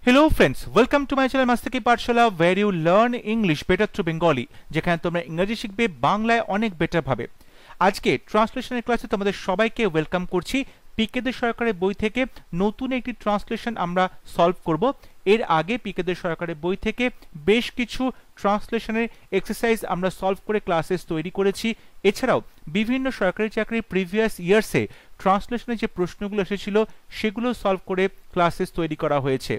Hello friends, welcome to my channel Master Ki Pathshala where you learn English better through Bengali যেখানে তোমরা ইংরেজি শিখবে বাংলায় অনেক বেটার ভাবে। আজকে ট্রান্সলেশনের ক্লাসে তোমাদের সবাইকে ওয়েলকাম করছি। পিকেদের সরকারের বই থেকে নতুন একটি ট্রান্সলেশন আমরা সলভ করব। এর আগে পিকেদের সরকারের বই থেকে বেশ কিছু ট্রান্সলেশনের এক্সারসাইজ আমরা সলভ করে ক্লাসেস তৈরি করেছি। এছাড়াও বিভিন্ন সরকারি চাকরির প্রিভিয়াস ইয়ার্সে ট্রান্সলেশনের যে প্রশ্নগুলো এসেছিল সেগুলো সলভ করে ক্লাসেস তৈরি করা হয়েছে।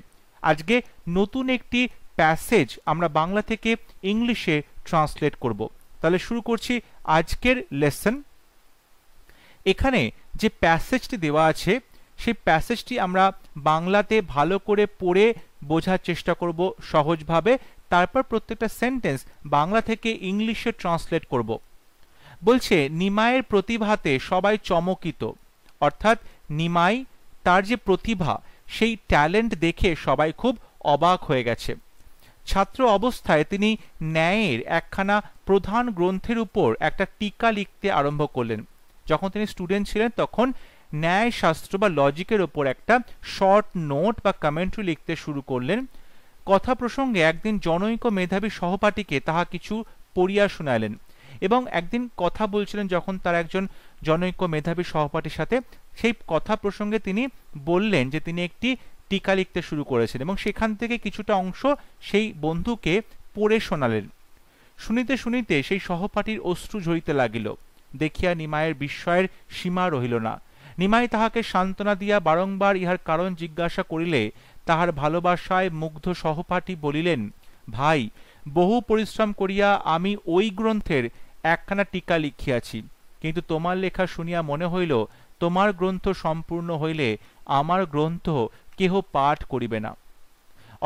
আজকে নতুন একটি প্যাসেজ আমরা বাংলা থেকে ইংলিশে ট্রান্সলেট করব। তাহলে শুরু করছি আজকের লেসন। এখানে যে প্যাসেজটি দেওয়া আছে সেই প্যাসেজটি আমরা বাংলাতে ভালো করে পড়ে বোঝার চেষ্টা করব সহজভাবে, তারপর প্রত্যেকটা সেন্টেন্স বাংলা থেকে ইংলিশে ট্রান্সলেট করব। বলছে নিমাইয়ের প্রতিভাতে সবাই চমকিত, অর্থাৎ নিমাই তার যে প্রতিভা সেই ট্যালেন্ট দেখে সবাই খুব অবাক হয়ে গেছে। ছাত্র অবস্থায় তিনি ন্যায়ের একখানা প্রধান গ্রন্থের উপর একটা টিকা লিখতে আরম্ভ করলেন। যখন তিনি স্টুডেন্ট ছিলেন তখন ন্যায় শাস্ত্র বা লজিকের ওপর একটা শর্ট নোট বা কমেন্ট্রি লিখতে শুরু করলেন। কথা প্রসঙ্গে একদিন জনৈক মেধাবী সহপাঠীকে তাহা কিছু পড়িয়া শোনালেন এবং একদিন কথা বলছিলেন যখন তার একজন জনৈক মেধাবী সহপাঠীর সাথে, সেই কথা প্রসঙ্গে তিনি বললেন যে তিনি একটি টিকা লিখতে শুরু করেছেন এবং সেখান থেকে কিছুটা অংশ সেই বন্ধুকে পড়ে শোনালেন। শুনিতে শুনিতে সেই সহপাঠীর অশ্রু ঝরিতে লাগিল। দেখিয়া নিমাইয়ের বিস্ময়ের সীমা রহিল না। নিমাই তাহাকে সান্ত্বনা দিয়া বারংবার ইহার কারণ জিজ্ঞাসা করিলে তাহার ভালোবাসায় মুগ্ধ সহপাঠী বলিলেন, ভাই, বহু পরিশ্রম করিয়া আমি ওই গ্রন্থের একখানা টিকা লিখিয়াছি, কিন্তু তোমার লেখা শুনিয়া মনে হইল তোমার গ্রন্থ সম্পূর্ণ হইলে আমার গ্রন্থ কেহ পাঠ করিবে না।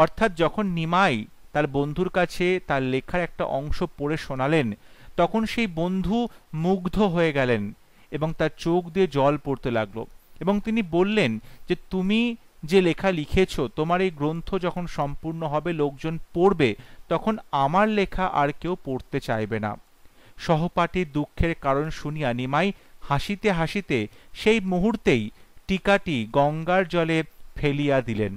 অর্থাৎ যখন নিমাই তার বন্ধুর কাছে তার লেখার একটা অংশ পড়ে শোনালেন তখন সেই বন্ধু মুগ্ধ হয়ে গেলেন এবং তার চোখ দিয়ে জল পড়তে লাগলো এবং তিনি বললেন যে তুমি যে লেখা লিখেছ তোমার এই গ্রন্থ যখন সম্পূর্ণ হবে, লোকজন পড়বে, তখন আমার লেখা আর কেউ পড়তে চাইবে না। সহপাঠীর দুঃখের কারণ শুনিয়া নিমাই হাসিতে হাসিতে সেই মুহূর্তেই টিকাটি গঙ্গার জলে ফেলিয়া দিলেন।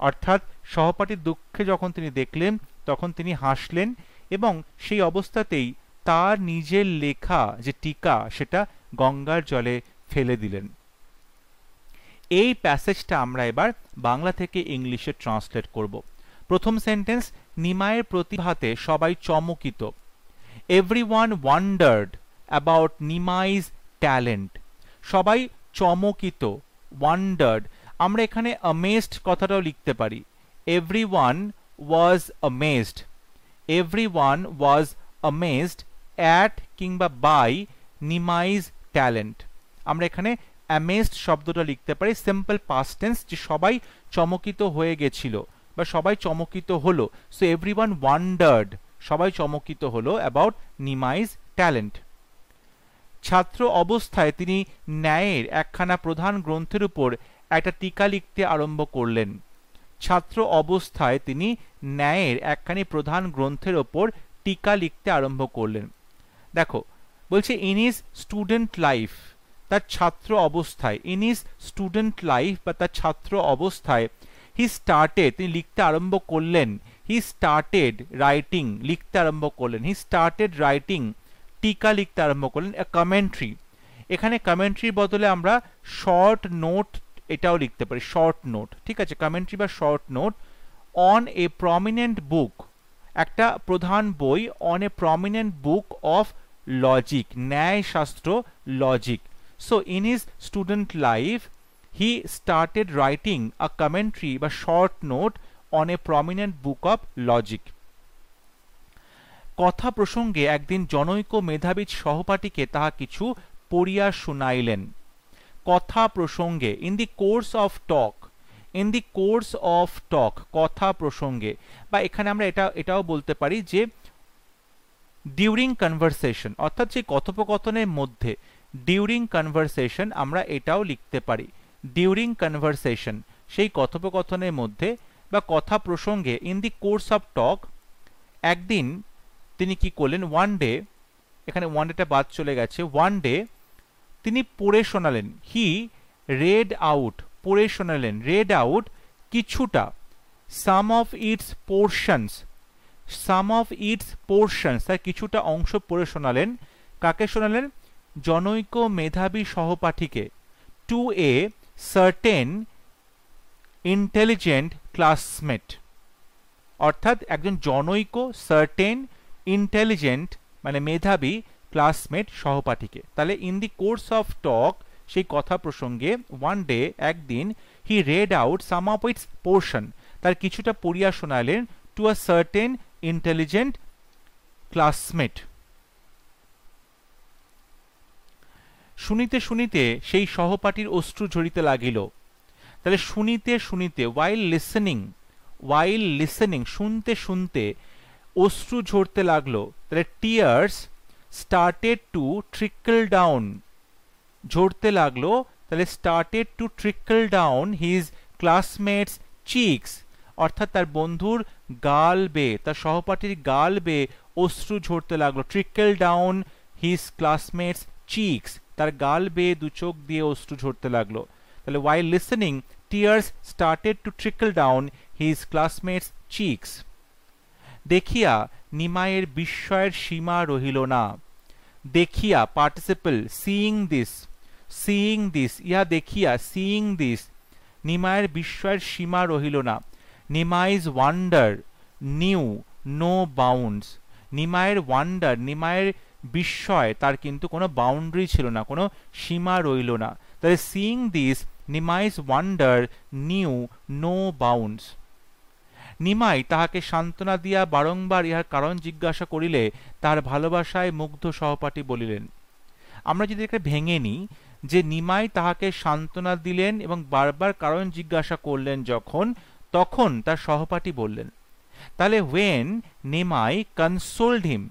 অর্থাৎ সহপাঠীর দুঃখে যখন তিনি দেখলেন তখন তিনি হাসলেন এবং সেই অবস্থাতেই তার নিজের লেখা যে টিকা সেটা গঙ্গার জলে ফেলে দিলেন। এই প্যাসেজটা আমরা এবার বাংলা থেকে ইংলিশে ট্রান্সলেট করব। প্রথম সেন্টেন্স, নিমাইয়ের প্রতিভাতে সবাই চমকিত। Everyone wondered about Nimai's talent. সবাই চমকিত, wondered। আমরা এখানে amazed কথাটাও লিখতে পারি। Everyone was amazed. Everyone was amazed at কিংবা by Nimai's talent. আমরা এখানে amazed শব্দটা লিখতে পারি সিম্পল পাস্ট টেন্স, যে সবাই চমকিত হয়ে গেছিল বা সবাই চমকিত হলো। সো এভরিওয়ান ওয়ান্ডার্ড, সবাই চমকিত হলো অ্যাবাউট নিমাইজ ট্যালেন্ট। ছাত্র অবস্থায় তিনি ন্যায়ের একখানা প্রধান গ্রন্থের উপর একটা টিকা লিখতে আরম্ভ করলেন। ছাত্র অবস্থায় তিনি ন্যায়ের একখানি প্রধান গ্রন্থের ওপর টিকা লিখতে আরম্ভ করলেন। দেখো বলছে ইন ইজ স্টুডেন্ট লাইফ, তার ছাত্র অবস্থায়, ইন ইজ স্টুডেন্ট লাইফ বা তার ছাত্র অবস্থায়, হি স্টার্টেড, তিনি লিখতে আরম্ভ করলেন, হি স্টার্টেড রাইটিং, লিখতে আরম্ভ করলেন, হি স্টার্টেড রাইটিং, টিকা লিখতে আরম্ভ করলেন, এ কমেন্ট্রি। এখানে কমেন্ট্রির বদলে আমরা শর্ট নোট এটাও লিখতে পারি, শর্ট নোট, ঠিক আছে, কমেন্ট্রি বা short note on a prominent book, একটা প্রধান বই, on a prominent book of logic, Nyaya Shastra, logic. So in his student life he started writing a commentary বা short note on a prominent book of logic. কথা প্রসঙ্গে একদিন জনৈক মেধাবী সহপাঠীকে তাহা কিছু পড়িয়া শুনাইলেন। কথা প্রসঙ্গে, in the course of talk, in the course of talk, কথা প্রসঙ্গে, বা এখানে আমরা এটাও বলতে পারি যে ডিউরিং কনভারসেশন, অর্থাৎ যে কথোপকথনের মধ্যে, ডিউরিং কনভারসেশন আমরা এটাও লিখতে পারি, ডিউরিং কনভারসেশন, সেই কথোপকথনের মধ্যে বা কথা প্রসঙ্গে, ইন দি কোর্স অফ টক। একদিন তিনি কি করলেন, ওয়ান ডে, এখানে ওয়ান ডেটা বাদ চলে গেছে, ওয়ান ডে তিনি পড়ে শোনালেন, হি রেড আউট, পড়ে শোনালেন, রেড আউট কিছুটা, some of its portions, some of its portions, তার কিছুটা অংশ পড়ে শোনালেন। কাকে শোনালেন? জনৈক মেধাবী সহপাঠীকে। To a certain intelligent classmate, অর্থাৎ একজন জনৈক সার্টেন ইন্টেলিজেন্ট মানে মেধাবী ক্লাসমেট সহপাঠীকে। তাহলে in the course of talk, সেই কথা প্রসঙ্গে, ওয়ান ডে একদিন, he read out some of its portion, তার কিছুটা পড়িয়া শোনালেন to a certain intelligent classmate. শুনিতে শুনিতে সেই সহপাঠীর অশ্রু ঝরিতে লাগিল। তাহলে শুনিতে শুনিতে, ওয়াইল লিসেনিং, শুনতে শুনতে অশ্রু ঝরতে লাগলো। তাহলে tears started to trickle down, ঝরতে লাগলো। তাহলে started to trickle down his classmate's cheeks, অর্থাৎ তার বন্ধুর গাল বেয়ে, তার সহপাঠীর গাল বেয়ে অশ্রু ঝরতে লাগলো। Trickle down his classmate's Cheeks, তার গাল বেয়ে দু চোখ দিয়ে অশ্রু ঝরতে লাগলো। তাহলে while listening tears started to trickle down his classmates cheeks। দেখিয়া নিমায়ের বিস্ময়ের সীমা রহিল না। দেখিয়া পার্টিসিপল, সিইং দিস, ইহা দেখিয়া, সিইং দিস, নিমায়ের বিস্ময়ের সীমা রহিল না। Nimai's wonder knew no bounds, নিমায়ের ওয়ান্ডার, নিমায়ের বিস্ময়, তার কিন্তু কোনো বাউন্ডারি ছিল না, কোনো সীমা রইল না। তাহলে seeing this Nimai's wonder knew no bounds. Nimai তাহাকে সান্ত্বনা দিয়া বারংবার ইহার কারণ জিজ্ঞাসা করিলে তার ভালোবাসায় মুগ্ধ সহপাঠী বলিলেন। আমরা যদি এটা ভেঙে নিই, যে নিমাই তাহাকে সান্ত্বনা দিলেন এবং বারবার কারণ জিজ্ঞাসা করলেন যখন, তখন তার সহপাঠী বললেন। তাহলে when নিমাই কনসোলড হিম,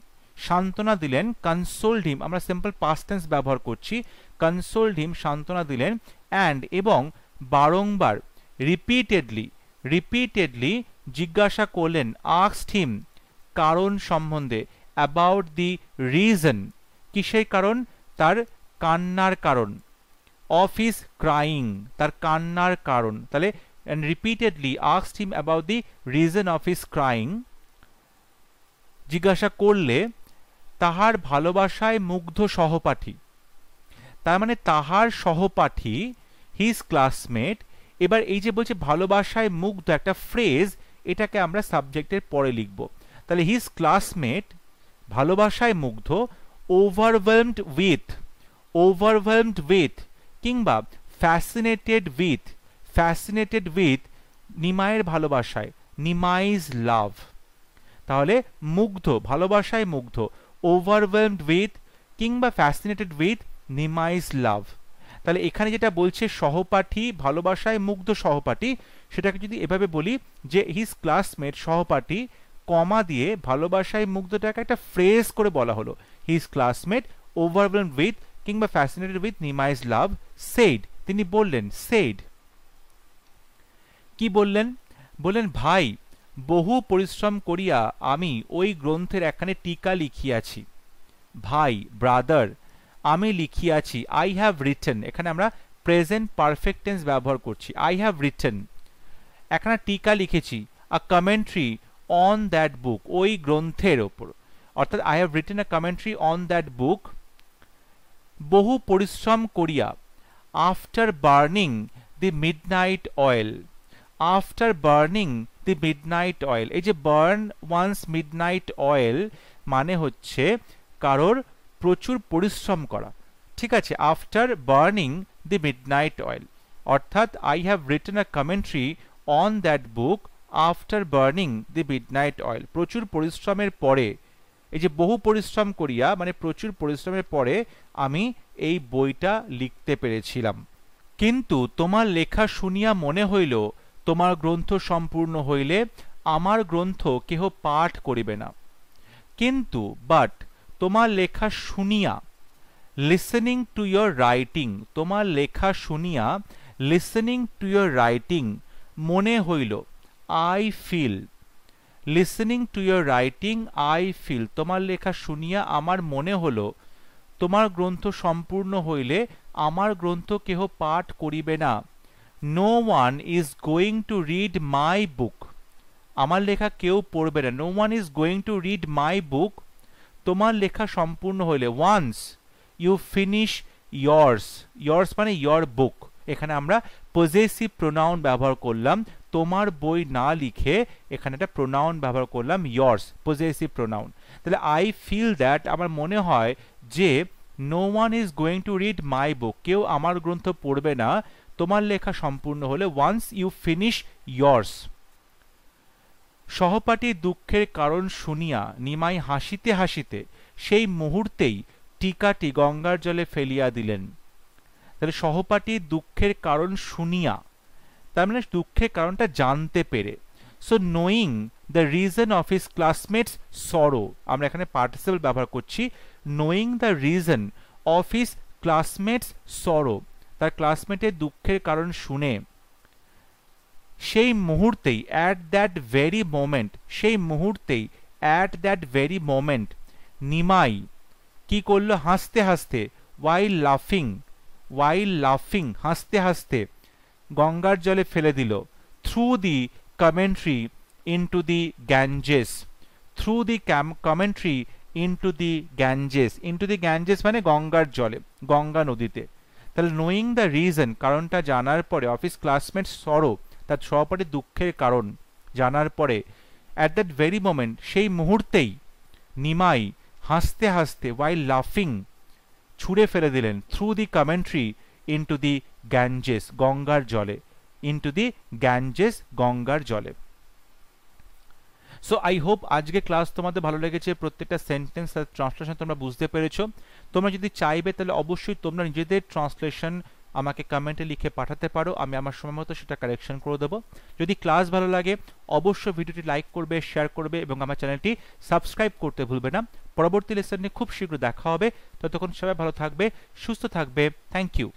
সান্ত্বনা দিলেন, কনসোলড হিম, আমরা সিম্পল পাস্ট টেন্স ব্যবহার করছি, কনসোলড হিম, সান্ত্বনা দিলেন, অ্যান্ড এবং বারংবার, রিপিটেডলি জিজ্ঞাসা করলেন, আস্কড হিম, কারণ সম্বন্ধে, অ্যাবাউট দি রিজন, কিসের কারণ? তার কান্নার কারণ, অফ হিজ ক্রাইং, তার কান্নার কারণ। তাহলে and repeatedly asked him about the reason of his crying, জিজ্ঞাসা করলে তাহার ভালোবাসায় মুগ্ধ সহপাঠী, তার মানে তাহার সহপাঠী, হিজ ক্লাসমেট। এবার এই যে বলছে ভালোবাসায় মুগ্ধ, একটা ফ্রেজ, এটাকে আমরা সাবজেক্টের পরে লিখব। তাহলে হিজ ক্লাসমেট ভালোবাসায় মুগ্ধ, ওভারওয়েলমড উইথ কিংবা ফ্যাসিনেটেড উইথ নিমায়ের ভালোবাসায়, নিমাইজ লাভ। তাহলে মুগ্ধ, ভালোবাসায় মুগ্ধ, ওভারওয়েলমড উইথ কিংবা ফ্যাসিনেটেড উইথ নিমাইজ লাভ। তাহলে এখানে যেটা বলছে সহপাঠী, ভালোবাসায় মুগ্ধ সহপাঠী, সেটাকে যদি এভাবে বলি যে হিজ ক্লাসমেট, সহপাঠী, কমা দিয়ে ভালোবাসায় মুগ্ধটাকে একটা ফ্রেজ করে বলা হলো, হিজ ক্লাসমেট ওভারওয়েলমড উইথ কিংবা ফ্যাসিনেটেড উইথ নিমাইজ লাভ সেইড, তিনি বললেন, সেইড। কি বললেন? বললেন, ভাই, বহু পরিশ্রম করিয়া আমি ওই গ্রন্থের একখানে টিকা লিখিয়াছি। ভাই, ব্রাদার, আমি লিখিয়াছি। আই হ্যাভ রিটেন, এখানে আমরা প্রেজেন্ট পারফেক্ট টেন্স ব্যবহার করছি। আই হ্যাভ রিটেন, একখানা টিকা লিখেছি। আ কমেন্ট্রি অন দ্যাট বুক, ওই গ্রন্থের ওপর, অর্থাৎ I have written a commentary on that বুক। বহু পরিশ্রম করিয়া, আফটার বার্নিং দি মিডনাইট অয়েল, আফটার বার্নিং দি মিডনাইট অয়েল, এই যে বার্ন ওয়ান্স মিডনাইট অয়েল মানে হচ্ছে কারোর প্রচুর পরিশ্রম করা, ঠিক আছে। আফটার বার্নিং দি মিডনাইট অয়েল, অর্থাৎ I have written a commentary on that book after burning the midnight oil, প্রচুর পরিশ্রমের পরে। এই যে বহু পরিশ্রম করিয়া মানে প্রচুর পরিশ্রমের পরে আমি এই বইটা লিখতে পেরেছিলাম। কিন্তু তোমার লেখা শুনিয়া মনে হইল, তোমার গ্রন্থ সম্পূর্ণ হইলে আমার গ্রন্থ কেহ পাঠ করিবে না। কিন্তু বাট, তোমার লেখা শুনিয়া, লিসেনিং টু ইয়োর রাইটিং, তোমার লেখা শুনিয়া, লিসেনিং টু ইয়োর রাইটিং, মনে হইল, I feel, listening to your writing I feel, তোমার লেখা শুনিয়া আমার মনে হলো, তোমার গ্রন্থ সম্পূর্ণ হইলে আমার গ্রন্থ কেহ পাঠ করিবে না। No one is going to read my book, আমার লেখা কেউ পড়বে না, no one is going to read my book, তোমার লেখা সম্পূর্ণ হলে once you finish yours, yours মানে your book, এখানে আমরা পজেসিভ প্রোনাউন ব্যবহার করলাম, তোমার বই না লিখে এখানে একটা প্রোনাউন ব্যবহার করলাম yours, পজেসিভ প্রোনাউন। তাহলে আই ফিল দ্যাট, আমার মনে হয় যে no one is going to read my book, কেউ আমার গ্রন্থ পড়বে না, তোমার লেখা সম্পূর্ণ হলে ওয়ান্স ইউ ফিনিশ yours। সহপাঠীর দুঃখের কারণ শুনিয়া নিমাই হাসিতে হাসিতে সেই মুহূর্তেই টিকাটি গঙ্গার জলে ফেলিয়া দিলেন। তাহলে সহপাঠীর দুঃখের কারণ শুনিয়া, তার মানে দুঃখের কারণটা জানতে পেরে। So knowing the reason of his classmates সরো, আমরা এখানে পার্টিসিপল ব্যবহার করছি, knowing the reason of his classmates সরো, তার ক্লাসমেটের দুঃখের কারণ শুনে সেই মুহূর্তেই, অ্যাট দ্যাট ভেরি মোমেন্ট, সেই মুহূর্তেই, at that very moment, Nimai কি করলো, হাসতে হাসতে, ওয়াইল লাফিং, হাসতে হাসতে গঙ্গার জলে ফেলে দিল, through the commentary into the Ganges, through the commentary into the Ganges, into the Ganges মানে গঙ্গার জলে, গঙ্গা নদীতে। তাহলে নোয়িং দ্য রিজন, কারণটা জানার পরে, অফিস ক্লাসমেট সরো, তার সহপাঠীর দুঃখের কারণ জানার পরে, অ্যাট দ্যাট ভেরি মোমেন্ট, সেই মুহূর্তেই, নিমাই হাসতে হাসতে, ওয়াইল লাফিং ছুঁড়ে ফেলে দিলেন, through the commentary into the Ganges, গঙ্গার জলে, ইনটু দি গ্যাঞ্জেস, গঙ্গার জলে। সো আই হোপ আজকে ক্লাস তোমাদের ভালো লেগেছে, প্রত্যেকটা সেন্টেন্স আর ট্রান্সলেশন তোমরা বুঝতে পেরেছো। তোমরা যদি চাইবে তাহলে অবশ্যই তোমরা নিজেদের ট্রান্সলেশন আমাকে কমেন্টে লিখে পাঠাতে পারো, আমি আমার সময় মতো সেটা কারেকশন করে দেবো। যদি ক্লাস ভালো লাগে অবশ্যই ভিডিওটি লাইক করবে, শেয়ার করবে এবং আমার চ্যানেলটি সাবস্ক্রাইব করতে ভুলবে না। পরবর্তী লেসন নিয়ে খুব শীঘ্র দেখা হবে, ততক্ষণ সবাই ভালো থাকবে, সুস্থ থাকবে। Thank you.